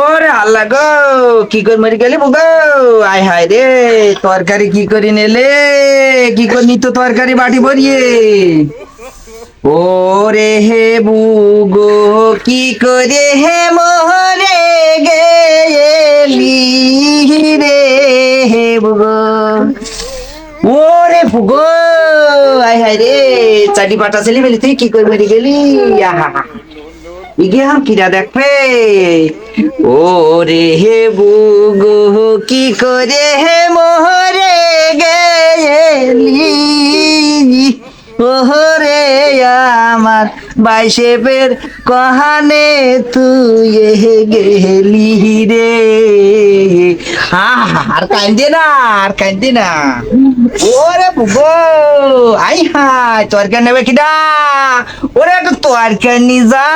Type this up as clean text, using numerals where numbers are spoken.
ওরে আল্লাহ গো, কি করে মরে গেলি গো? আয় হায় রে, তরকারি কি করে নেলে? কি করে নিত তরকারি বাটি ভরিয়ে? ওরে হে বুগো, কি করে হে মোহরে গেলি রে হে বুগো? ওরে বুগো, আয় হায় রে, চাটি পাটা ছেলে ফেলি, তুই কি করে মরে গেলি? আহা, ইগে হাম কিরা দেখবে? ও রে হে বুগো, কি করে হে মোহরে গেলি? ওহরে আমার বাইশে বের কহানে তুই গেলি রে। আর কান্দে না, আর কান্দে না। ওরে বুগো, আই হাই, তরকারি নেবে কিডা? ওরে একটু তরকারি নি যা।